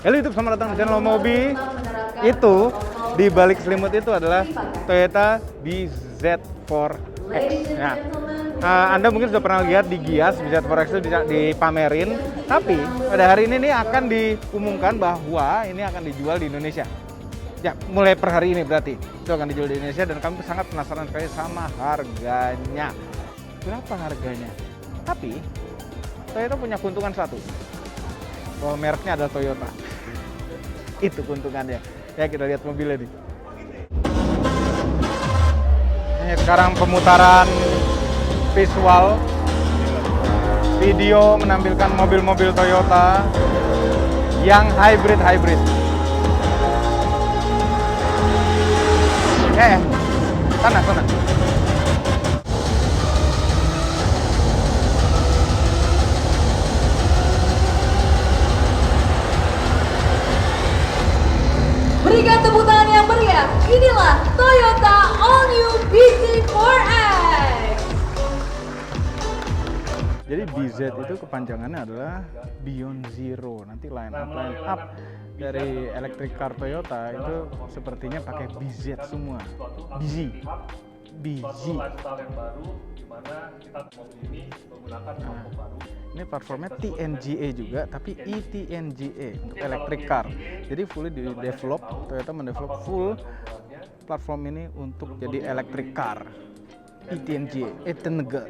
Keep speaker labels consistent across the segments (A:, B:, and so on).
A: Halo YouTube, selamat datang di channel Mobi. Itu di balik selimut itu adalah Toyota BZ4X. Nah, Anda mungkin sudah pernah lihat di Gias BZ4X itu dipamerin, tapi pada hari ini nih akan diumumkan bahwa ini akan dijual di Indonesia. Ya, mulai per hari ini berarti itu akan dijual di Indonesia dan kami sangat penasaran sekali sama harganya. Berapa harganya? Tapi Toyota punya keuntungan satu, bahwa mereknya adalah Toyota. Itu keuntungannya. Ya, kita lihat mobilnya nih. Ini sekarang pemutaran visual video menampilkan mobil-mobil Toyota yang hybrid. Sana.
B: Berikan tepuk tangan yang meriah. Inilah Toyota All New BZ4X.
A: Jadi BZ itu kepanjangannya adalah Beyond Zero. Nanti line up dari electric car Toyota itu sepertinya pakai BZ semua. BZ.
C: lifestyle yang baru di mana kita mobil ini menggunakan platform baru.
A: Ini platformnya TNGA juga, tapi eTNGA untuk electric car. Jadi fully di-develop, Toyota mendevelop full platform ini untuk jadi electric car. eTNGA, eTNGA.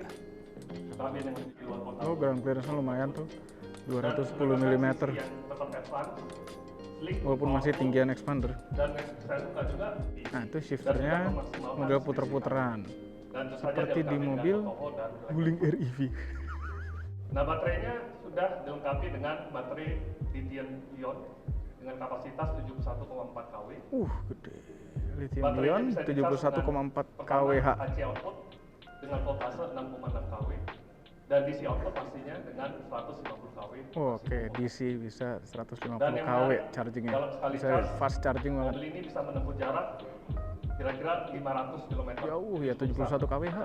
A: Oh, ground clearance-nya lumayan tuh, 210 mm. Walaupun masih tinggian expander.
C: Dan saya suka juga
A: Nah, itu shifternya model puter-puteran. Seperti di mobil Wuling REV.
C: Nah, baterainya sudah dilengkapi dengan baterai lithium-ion dengan kapasitas 71,4 kW.
A: Gede. Lithium-ion 71,4 kWh.
C: AC output dengan voltase 6,6 kW dan DC output pastinya dengan 150 kW.
A: Oke, DC bisa 150
C: Dan yang
A: kW
C: menarik,
A: chargingnya.
C: dalam sekali
A: Bisa
C: charge,
A: fast charging banget.
C: mobil ini bisa menempuh jarak kira-kira 500 km.
A: Jauh ya, 71 kWh.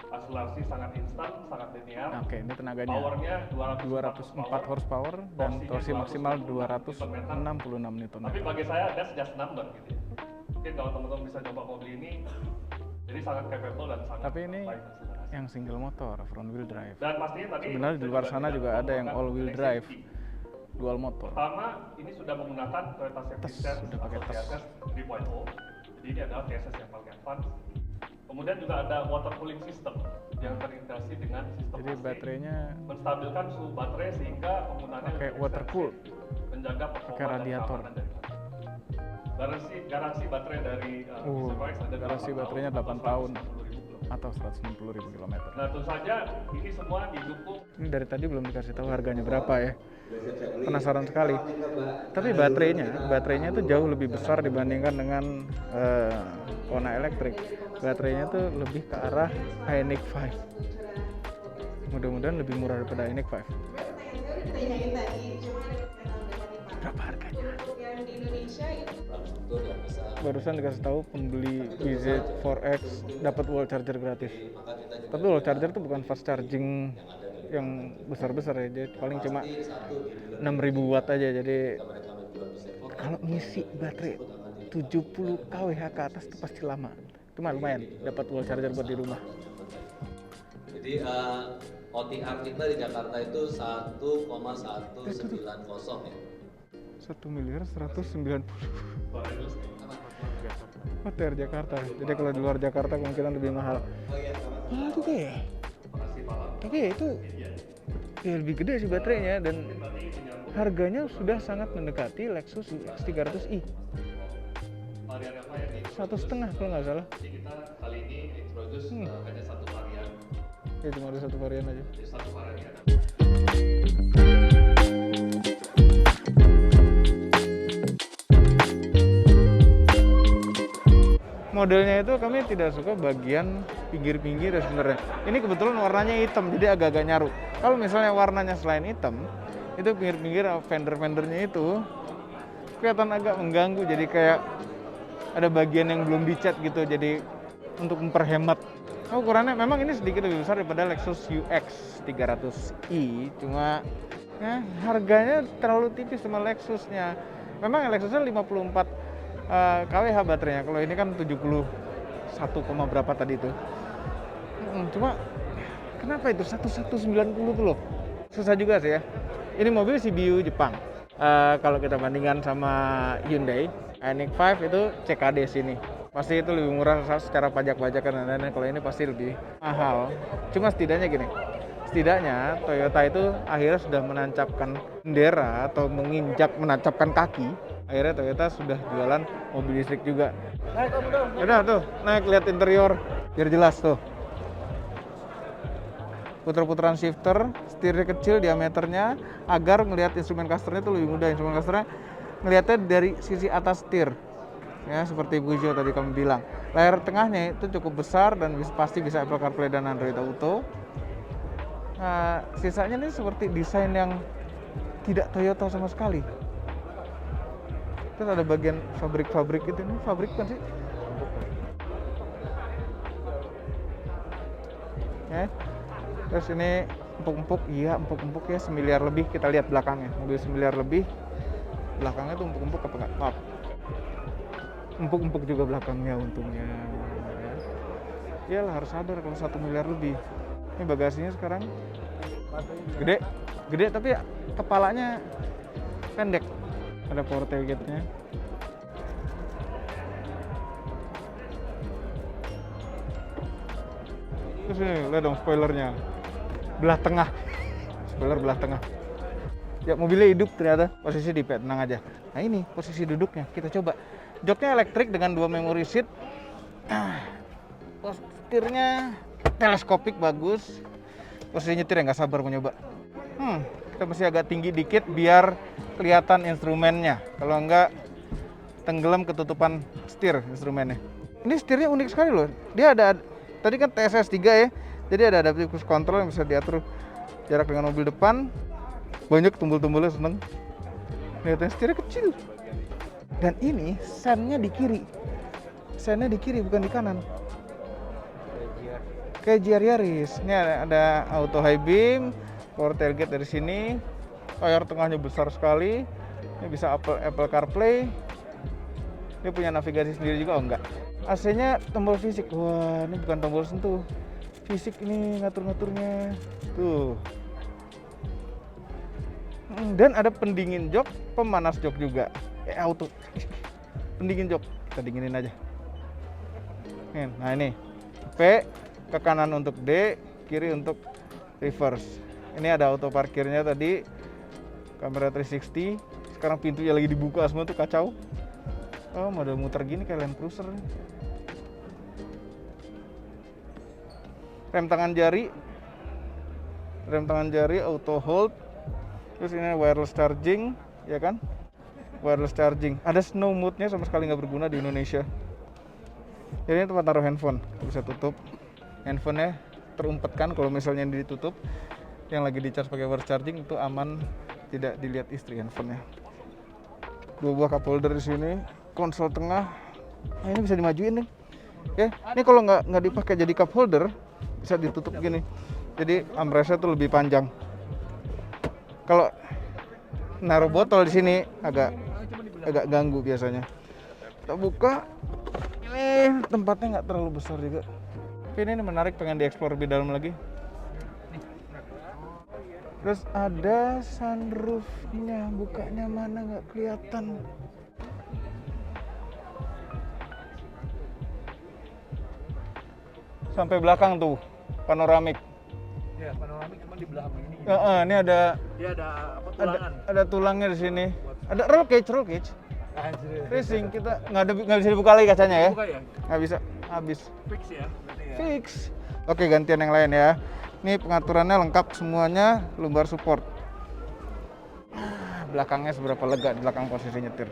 C: Akselerasi sangat instan, sangat linear.
A: Oke, ini tenaganya
C: Powernya
A: 204 horsepower dan torsi maksimal 266 Nm.
C: Tapi bagi saya that's just number gitu ya. Mungkin kalau teman-teman bisa coba mobil ini, jadi sangat capable dan sangat
A: Tapi ini
C: baik akselerasi.
A: yang single motor, front wheel drive.
C: Dan pastinya tadi
A: Sebenarnya di luar sana juga ada yang all wheel drive, dual motor.
C: Pertama, ini sudah menggunakan Toyota Safety Sense
A: sudah pakai
C: atau
A: tes.
C: TSS 3.0. Jadi ini adalah TSS yang paling advance. Kemudian juga ada water cooling system yang terintegrasi dengan sistem
A: Jadi
C: AC,
A: baterainya
C: menstabilkan suhu baterai sehingga penggunaannya
A: pakai
C: lebih
A: water cool,
C: efektif, menjaga performa
A: pakai
C: dan
A: radiator.
C: keamanan dari baterai. Garansi baterai dari BZ4X ada
A: Garansi
C: 8
A: baterainya
C: tahun
A: 8 tahun
C: atau 160.000 km.
A: atau 160.000 km.
C: Nah, tentu saja ini semua didukung.
A: Ini dari tadi belum dikasih tahu harganya berapa ya. Penasaran sekali. Tapi baterainya itu jauh lebih besar dibandingkan dengan Kona elektrik. Baterainya tuh lebih ke arah Ioniq 5. Mudah-mudahan lebih murah daripada Ioniq 5. Berapa harganya? Barusan dikasih tahu pembeli BZ4X dapat wall charger gratis. Tapi wall charger itu bukan fast charging yang besar-besar ya, jadi paling cuma 6.000 watt aja. Jadi kalau ngisi baterai 70 kWh ke atas itu pasti lama. Cuma lumayan dapat wall charger buat di rumah.
D: Jadi OTR kita di Jakarta itu 1,190 ya.
A: 1.190.000. OTR Jakarta. Jadi kalau di luar Jakarta kemungkinan lebih mahal. Mahal juga ya. Tapi ya itu ya lebih gede sih baterainya dan harganya sudah sangat mendekati Lexus UX 300i. 1,5 kalau nggak salah.
C: Jadi kita kali ini introduce hanya satu varian.
A: Ya cuma ada satu varian aja.
C: Jadi satu varian.
A: Modelnya itu kami tidak suka bagian pinggir-pinggir ya sebenarnya. Ini kebetulan warnanya hitam jadi agak-agak nyaru. Kalau misalnya warnanya selain hitam, itu pinggir-pinggir fender-fendernya itu kelihatan agak mengganggu. Jadi kayak ada bagian yang belum dicat gitu. Jadi untuk memperhemat. Ukurannya memang ini sedikit lebih besar daripada Lexus UX 300i, cuma Ya, harganya terlalu tipis sama Lexusnya. Memang Lexusnya 54 kWh baterainya. Kalau ini kan 71, berapa tadi itu. Cuma kenapa itu 1190 tuh loh? Susah juga sih ya. Ini mobil CBU Jepang. Kalau kita bandingkan sama Hyundai Ioniq 5 itu CKD sini. Pasti itu lebih murah secara pajak-pajakan dan lain-lain. Kalau ini pasti lebih mahal. Cuma setidaknya gini. Setidaknya Toyota itu akhirnya sudah menancapkan bendera atau menancapkan kaki. Akhirnya Toyota sudah jualan mobil listrik juga. Naik om dong. Udah tuh, naik lihat interior biar jelas tuh. Puter-puteran shifter, setirnya kecil diameternya agar melihat instrumen clusternya itu lebih mudah. Instrumen clusternya ngelihatnya dari sisi atas setir. Ya, seperti Peugeot tadi kamu bilang. Layar tengahnya itu cukup besar dan pasti bisa Apple CarPlay dan Android Auto. Nah, sisanya ini seperti desain yang tidak Toyota sama sekali. Terus ada bagian fabrik itu, ini fabrik kan sih? Ya. Terus ini empuk-empuk ya, 1 miliar lebih. Kita lihat belakangnya, mobil 1 miliar lebih. Belakangnya tuh empuk-empuk apa enggak? Maaf. Empuk-empuk juga belakangnya untungnya. Iyalah harus sadar kalau 1 miliar lebih. Ini bagasinya sekarang gede tapi kepalanya pendek. Ada power tailgate-nya. Terus ini lihat dong spoilernya. Belah tengah. Spoiler belah tengah. Ya mobilnya hidup ternyata. Posisi di pet, tenang aja. Nah ini posisi duduknya. Kita coba. Joknya elektrik dengan 2 memory seat. Setirnya teleskopik bagus. Posisi nyetir nggak sabar mau nyoba. Kita masih agak tinggi dikit biar kelihatan instrumennya. Kalau enggak tenggelam ketutupan setir instrumennya. Ini setirnya unik sekali loh. Dia ada tadi kan TSS 3 ya. Jadi ada adaptive cruise control yang bisa diatur jarak dengan mobil depan. Banyak tumbul-tumbulnya seneng. Lihatnya setirnya kecil. Dan ini sennya di kiri. Sennya di kiri bukan di kanan. Kayak GR Yaris. Ini ada auto high beam, power tailgate dari sini. Layar tengahnya besar sekali. Ini bisa Apple CarPlay. Ini punya navigasi sendiri juga, enggak? AC-nya tombol fisik. Wah, ini bukan tombol sentuh. Fisik ini ngatur-ngaturnya. Tuh. Dan ada pendingin jok, pemanas jok juga. Auto. Pendingin jok. Kita dinginin aja. Nah ini. P, ke kanan untuk D, kiri untuk reverse. Ini ada auto parkirnya tadi. Kamera 360. Sekarang pintunya lagi dibuka semua tuh kacau. Oh, model muter gini kayak Land Cruiser. Rem tangan jari auto hold. Terus ini wireless charging, ya kan? Wireless charging. Ada snow mode-nya, sama sekali nggak berguna di Indonesia. Jadi ini tempat taruh handphone. Kita bisa tutup. Handphonenya terumpetkan kalau misalnya ditutup. Yang lagi di charge pakai wireless charging itu aman, tidak dilihat istri handphonenya. 2 buah cup holder di sini. Konsol tengah. Nah, ini bisa dimajuin nih. Oke, ini kalau nggak dipakai jadi cup holder, bisa ditutup gini. Jadi armrestnya tuh lebih panjang. Kalau naruh botol di sini agak ganggu biasanya. Kita buka. Ini tempatnya nggak terlalu besar juga. Tapi ini menarik, pengen dieksplor lebih dalam lagi. Terus ada sunroofnya, bukanya mana nggak kelihatan. Sampai belakang tuh, panoramik.
E: Ya, panoramik cuma di belakang ini.
A: Ini ada.
E: Dia ada apa tulangan?
A: Ada tulangnya di sini. Ada roll cage.
E: Anjir.
A: Racing kita nggak bisa dibuka lagi kacanya ya?
E: Buka ya?
A: Nggak bisa, habis.
E: Fix ya, berarti ya.
A: Fix. Oke, gantian yang lain ya. Ini pengaturannya lengkap semuanya, lumbar support. Belakangnya seberapa lega di belakang posisi nyetir.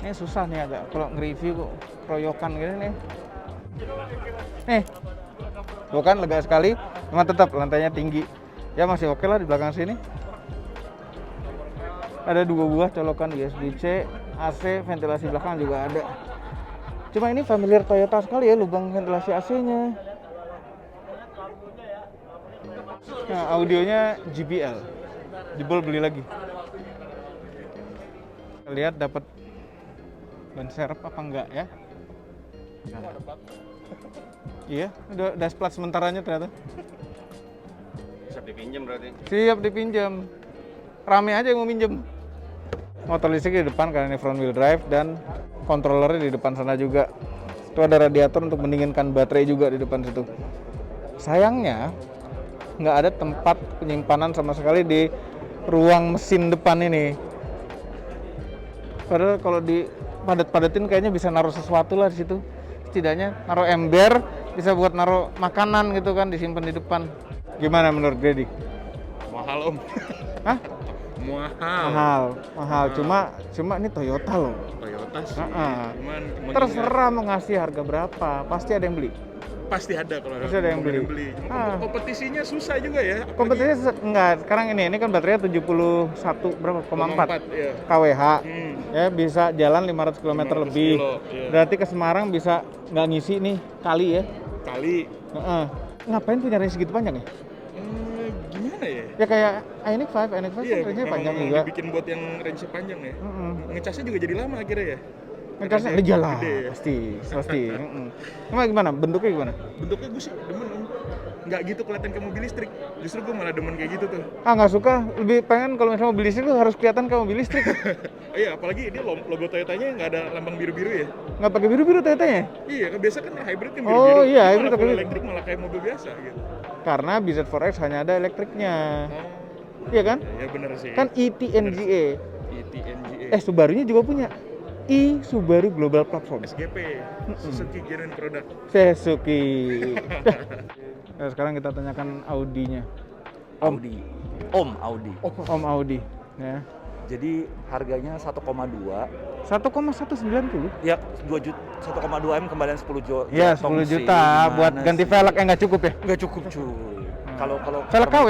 A: Ini susah nih agak kalau nge-review kok keroyokan gini nih. Nih, tuh kan lega sekali, cuma tetap lantainya tinggi. Ya masih oke lah di belakang sini. Ada 2 buah colokan USB-C, AC, ventilasi belakang juga ada. Cuma ini familiar Toyota sekali ya, lubang ventilasi AC-nya. Nah, audionya JBL. Jebol beli lagi. Lihat dapat ban serep apa enggak ya? Nah. Iya, udah plat sementaranya ternyata.
F: Siap dipinjam berarti.
A: Siap dipinjam. Rame aja yang mau minjem. Motor listrik di depan karena ini front wheel drive dan kontrolernya di depan sana juga. Itu ada radiator untuk mendinginkan baterai juga di depan situ. Sayangnya nggak ada tempat penyimpanan sama sekali di ruang mesin depan ini. Padahal kalau di padat-padatin kayaknya bisa naruh sesuatu lah di situ. Setidaknya naruh ember, bisa buat naruh makanan gitu kan, disimpan di depan. Gimana menurut Grady?
F: Mahal om.
A: Hah?
F: Mahal.
A: Mahal. Cuma ini Toyota loh.
F: Toyota sih. Cuman
A: Terserah mau ngasih harga berapa, pasti ada yang beli.
F: pasti ada kalau
A: Pasti ada yang beli.
F: Cuma kompetisinya susah juga ya.
A: Kompetisinya enggak. Sekarang ini kan baterainya 71 berapa? 4
F: ya.
A: kWh. Ya bisa jalan 500 km lebih.
F: Iya.
A: Berarti ke Semarang bisa nggak ngisi nih kali ya.
F: Kali.
A: Ngapain punya range segitu panjang ya?
F: Gimana ya?
A: Ya kayak iNIQ 5 kan range-nya panjang juga.
F: Dibikin buat yang range panjang ya. Ngecasnya juga jadi lama akhirnya ya.
A: Ngecasnya jalan
F: Gede ya?
A: pasti. Cuma gimana? Bentuknya gimana?
F: Bentuknya gue sih demen om. Nggak gitu kelihatan kayak mobil listrik. Justru gue malah demen kayak gitu tuh.
A: Nggak suka. Lebih pengen kalau misalnya mobil listrik tuh harus kelihatan kayak mobil listrik.
F: Iya, apalagi ini logo Toyotanya nggak ada lambang biru-biru ya.
A: Nggak pakai biru-biru Toyotanya?
F: Iya, kan biasa kan hybrid kan biru-biru.
A: Oh iya,
F: Ini
A: hybrid
F: malah
A: pakai
F: full
A: biru.
F: elektrik malah kayak mobil biasa gitu.
A: Karena BZ4X hanya ada elektriknya. Iya kan?
F: Ya bener sih.
A: Kan ETNGA.
F: ETNGA.
A: Subarunya juga punya Subaru Global Platform.
F: SGP. Suzuki Genuine Product.
A: Suzuki. Nah, sekarang kita tanyakan Audi-nya.
E: Audi. Om Audi.
A: Om Audi. Ya.
E: Jadi harganya 1,2.
A: 1,190.
E: Ya 2 juta 1,2 M kembalian 10 juta.
A: Ya, 10 juta buat ganti velg nggak cukup ya?
E: Nggak cukup cuy. Kalau
A: Velg KW?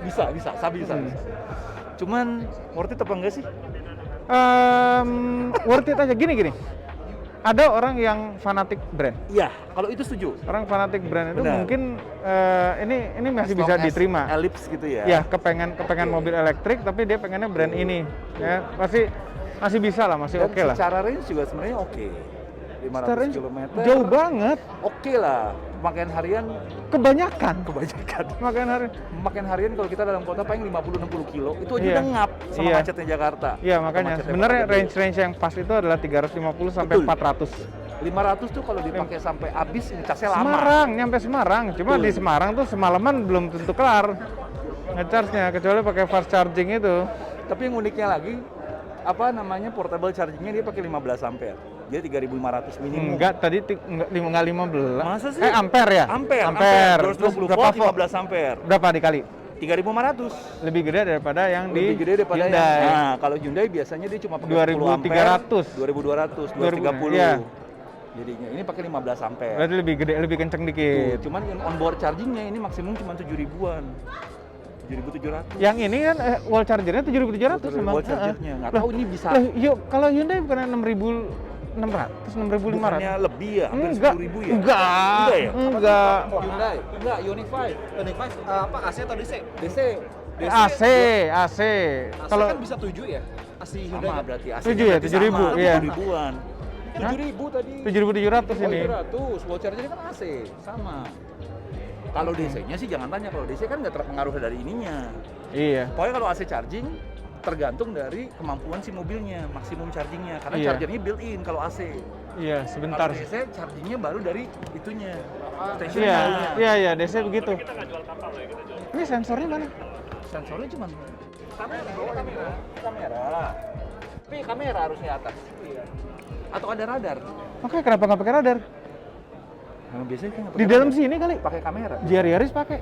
E: bisa, sabi bisa. Cuman worth it apa enggak sih?
A: Worth it aja. Gini. Ada orang yang fanatik brand.
E: Iya, kalau itu setuju.
A: Orang fanatik brand itu
E: Benar.
A: mungkin ini masih
E: As long
A: bisa
E: as
A: diterima.
E: Ellipse gitu ya.
A: Ya, kepengen mobil elektrik tapi dia pengennya brand ini. Ya, pasti masih bisa lah, masih
E: Dan
A: oke lah.
E: secara range juga sebenarnya oke. 500
A: Secara
E: km.
A: jauh banget.
E: Oke lah. Pemakaian harian
A: Kebanyakan. Makan hari.
E: Pemakaian harian kalau kita dalam kota paling 50-60 kilo itu aja
A: Iya.
E: udah ngap sama
A: Iya.
E: macetnya Jakarta.
A: Iya, makanya
E: Macetnya
A: sebenarnya
E: Kota Gede.
A: range yang pas itu adalah 350 sampai
E: Betul.
A: 400.
E: 500 tuh kalau dipakai sampai habis ngecasnya lama.
A: Semarang, nyampe Semarang. Cuma
E: Betul.
A: di Semarang tuh semalaman belum tentu kelar ngecharge-nya, kecuali pakai fast charging itu.
E: Tapi yang uniknya lagi portable chargingnya dia pakai 15 ampere. Dia 3.500 minimum.
A: Enggak, tadi enggak 15.
E: Masa sih?
A: Ampere ya?
E: Ampere. 220
A: berapa
E: volt
A: volt?
E: 15 ampere.
A: Berapa dikali?
E: 3.500.
A: Lebih gede daripada yang
E: Lebih
A: di
E: gede daripada
A: Hyundai.
E: yang. Nah, kalau Hyundai biasanya dia cuma pakai 10 ampere.
A: 2300.
E: 2200, 230.
A: Iya.
E: Jadinya ini pakai 15 ampere.
A: Berarti lebih gede, lebih kenceng
E: Tuh,
A: dikit.
E: cuman yang onboard chargingnya ini maksimum cuma 7.000-an. 7.700.
A: Yang ini kan wall chargernya 7.700 sama.
E: Wall chargernya. Nggak tahu ini bisa.
A: Lah, yuk kalau Hyundai bukan 6.600, 6.500.
E: Bukannya lebih ya, hampir
A: Enggak.
E: 10.000 ya?
A: Enggak.
E: ya?
A: Enggak.
E: Hyundai. Enggak, Ioniq 5.
G: Ioniq 5 apa AC atau DC?
E: DC.
A: AC.
G: AC
A: Kalau
G: kan bisa 7 ya? AC Hyundai
E: Sama
G: kan?
E: berarti AC.
A: 7 ya, 7.000, iya.
E: 7.000-an.
A: Hah?
E: 7.000 tadi.
A: 7.700 ini.
E: 700, wall chargernya kan AC, sama. Kalau DC-nya sih jangan tanya, kalau DC kan nggak terpengaruh dari ininya.
A: Iya.
E: Pokoknya kalau AC charging tergantung dari kemampuan si mobilnya, maksimum chargingnya. Karena
A: Iya.
E: chargernya built-in kalau AC.
A: Iya, sebentar.
E: Kalau DC chargingnya baru dari itunya. Station
A: Iya,
E: nya.
A: iya, DC begitu. Ini sensornya mana?
E: Sensornya cuma kamera. Tapi kamera harusnya atas. Atau ada radar.
A: Makanya kenapa nggak pakai radar?
E: Nah, biasanya kan nggak
A: Di
E: pakai
A: dalam
E: radar.
A: sini kali.
E: Pakai kamera.
A: Jerry Harris pakai.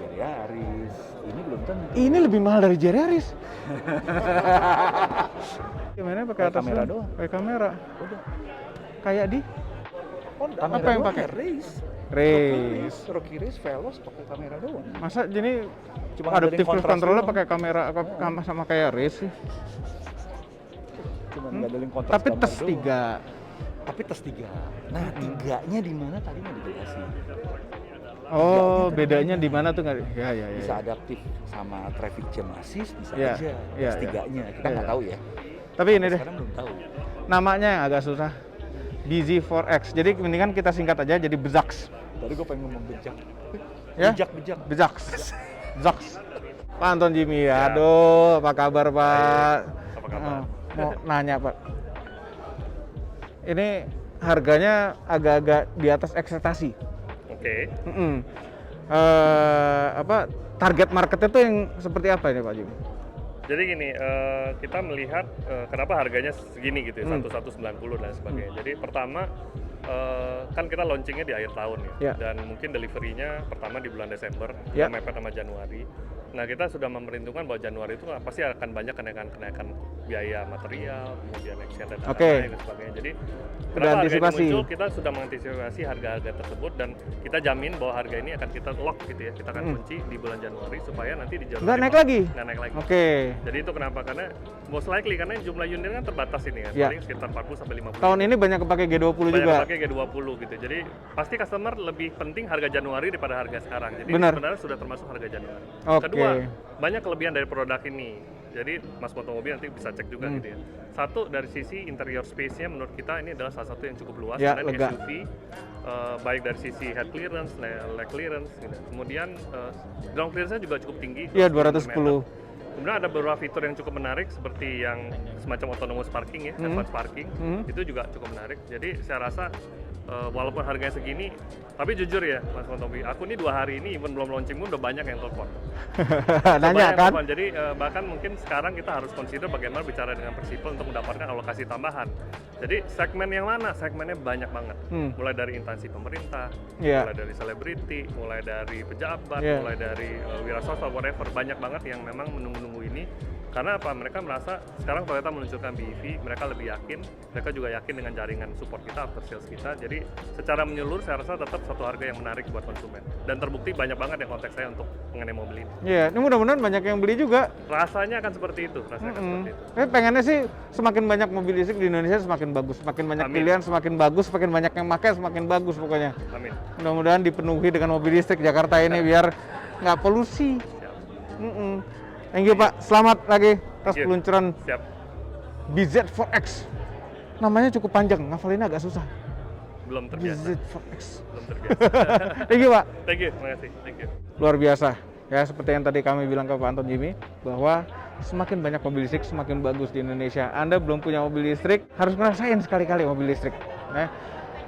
E: Jadi Yaris. Ini belum tentu.
A: Ini lebih mahal dari Jerry Harris. Gimana pakai
E: Pakai
A: atas
E: kamera
A: doang?
E: doang.
A: Pakai kamera.
E: Udah.
A: Kayak di
E: Honda.
A: Apa
E: Kamera
A: yang
E: doang
A: pakai?
E: ya, Race.
A: Race.
E: Rocky Race Veloz pakai kamera doang.
A: Masa jadi
E: Cuma
A: adaptive
E: ngandelin
A: cruise
E: kontras
A: control
E: doang.
A: pakai kamera sama kayak Race sih.
E: Cuma ngandelin kontras
A: Tapi
E: gambar
A: tes
E: doang.
A: 3.
E: Tapi tes 3. Nah, tiganya di mana tadi mau dijelasin.
A: Oh, bedanya di mana tuh nggak? Ya, ya, ya.
E: Bisa adaptif sama traffic jam assist, bisa
A: Ya,
E: aja.
A: ya,
E: S3-nya kita
A: ya,
E: nggak
A: ya.
E: tahu ya.
A: Tapi ini deh,
E: Sekarang belum tahu.
A: namanya yang agak susah. BZ4X. Jadi mendingan kita singkat aja jadi Bezax.
E: Tadi gue pengen ngomong bejak.
A: Ya?
E: Bejak.
A: Bezax. Bezax. Pak Anton Jimmy, aduh, apa kabar Pak?
C: Apa kabar?
A: Mau nanya Pak. Ini harganya agak-agak di atas ekspektasi.
C: Oke.
A: Apa target marketnya tuh yang seperti apa ini Pak Jimmy?
C: Jadi gini, kita melihat kenapa harganya segini gitu ya, 1190 dan sebagainya. Jadi pertama, kan kita launchingnya di akhir tahun ya,
A: Ya.
C: dan mungkin delivery-nya pertama di bulan Desember,
A: Ya.
C: mepet sama Januari. Nah kita sudah memperhitungkan bahwa Januari itu pasti akan banyak kenaikan biaya material, kemudian exchange dan
A: Oke.
C: lain-lain dan sebagainya. Jadi
A: Udah
C: kenapa harga ini
A: antisipasi.
C: muncul, kita sudah mengantisipasi harga-harga tersebut dan kita jamin bahwa harga ini akan kita lock gitu ya, kita akan kunci di bulan Januari supaya nanti di Januari
A: Nggak naik lagi?
C: Nggak naik lagi.
A: Oke.
C: Jadi itu kenapa? Karena most likely karena jumlah unit kan terbatas ini kan,
A: Ya.
C: paling sekitar 40 sampai 50.
A: Tahun ini banyak kepake G20
C: banyak
A: juga.
C: pakai G20 gitu. Jadi pasti customer lebih penting harga Januari daripada harga sekarang. Jadi
A: Benar.
C: sebenarnya sudah termasuk harga Januari.
A: Oke.
C: Kedua, banyak kelebihan dari produk ini. Jadi Mas Motomobil nanti bisa cek juga gitu ya. Satu, dari sisi interior space-nya menurut kita ini adalah salah satu yang cukup luas
A: Ya,
C: karena ini
A: lega.
C: SUV, baik dari sisi head clearance, leg clearance gitu. Kemudian ground clearance-nya juga cukup tinggi.
A: Iya,
C: 210
A: 210.
C: meter. Kemudian ada beberapa fitur yang cukup menarik seperti yang semacam autonomous parking ya, advanced parking. Itu juga cukup menarik. Jadi saya rasa walaupun harganya segini, tapi jujur ya Mas Montobi, aku nih 2 hari ini even belum launching pun udah banyak yang telepon.
A: Nanya
C: Banyak yang
A: kan?
C: telepon. Jadi bahkan mungkin sekarang kita harus consider bagaimana bicara dengan Persipol untuk mendapatkan alokasi tambahan. Jadi segmen yang mana? Segmennya banyak banget. Mulai dari instansi pemerintah,
A: Iya.
C: mulai dari selebriti, mulai dari pejabat,
A: Iya.
C: mulai dari wira swasta, whatever. Banyak banget yang memang menunggu-nunggu ini. Karena apa? Mereka merasa sekarang Toyota meluncurkan BEV, mereka lebih yakin, mereka juga yakin dengan jaringan support kita, after sales kita. Jadi secara menyeluruh saya rasa tetap satu harga yang menarik buat konsumen. Dan terbukti banyak banget yang kontak saya untuk mengenai mobil ini.
A: Iya, ini mudah-mudahan banyak yang beli juga.
C: Rasanya akan seperti itu, rasanya akan seperti itu.
A: Tapi pengennya sih semakin banyak mobil listrik di Indonesia semakin bagus, semakin banyak
C: Amin.
A: pilihan semakin bagus, semakin banyak yang pakai semakin bagus pokoknya.
C: Amin.
A: Mudah-mudahan dipenuhi dengan mobil listrik Jakarta ini biar nggak polusi.
C: Siap.
A: Thank you Pak, selamat lagi atas
C: Thank you.
A: peluncuran
C: Siap.
A: BZ4X. Namanya cukup panjang, ngafalinnya agak susah.
C: Belum terbiasa.
A: BZ4X.
C: Belum terbiasa.
A: Thank you Pak.
C: Thank you, terima kasih. Thank you.
A: Luar biasa. Ya seperti yang tadi kami bilang ke Pak Anton Jimmy bahwa semakin banyak mobil listrik semakin bagus di Indonesia. Anda belum punya mobil listrik harus ngerasain sekali-kali mobil listrik. Nah,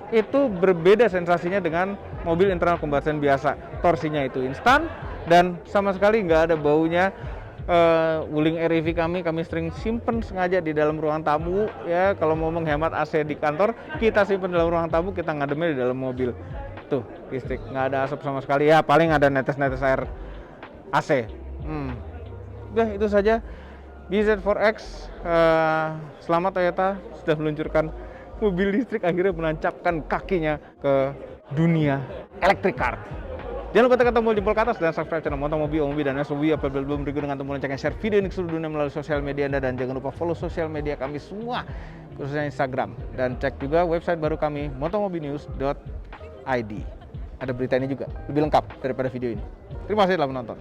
A: itu berbeda sensasinya dengan mobil internal combustion biasa. Torsinya itu instan dan sama sekali nggak ada baunya. Wuling REV kami sering simpen sengaja di dalam ruang tamu ya. Kalau mau menghemat AC di kantor kita simpen di dalam ruang tamu, kita ngademnya di dalam mobil. Tuh listrik, nggak ada asap sama sekali ya, paling ada netes-netes air AC. Udah itu saja BZ4X. Selamat Toyota sudah meluncurkan mobil listrik, akhirnya menancapkan kakinya ke dunia electric car. Jangan lupa tekan tombol jempol ke atas dan subscribe channel Motomobil, Omobi, dan SUV. Apabila belum berikut dengan tombol loncengnya, share video ini ke seluruh dunia melalui sosial media Anda. Dan jangan lupa follow sosial media kami semua, khususnya Instagram. Dan cek juga website baru kami, motomobinews.id. Ada berita ini juga, lebih lengkap daripada video ini. Terima kasih telah menonton.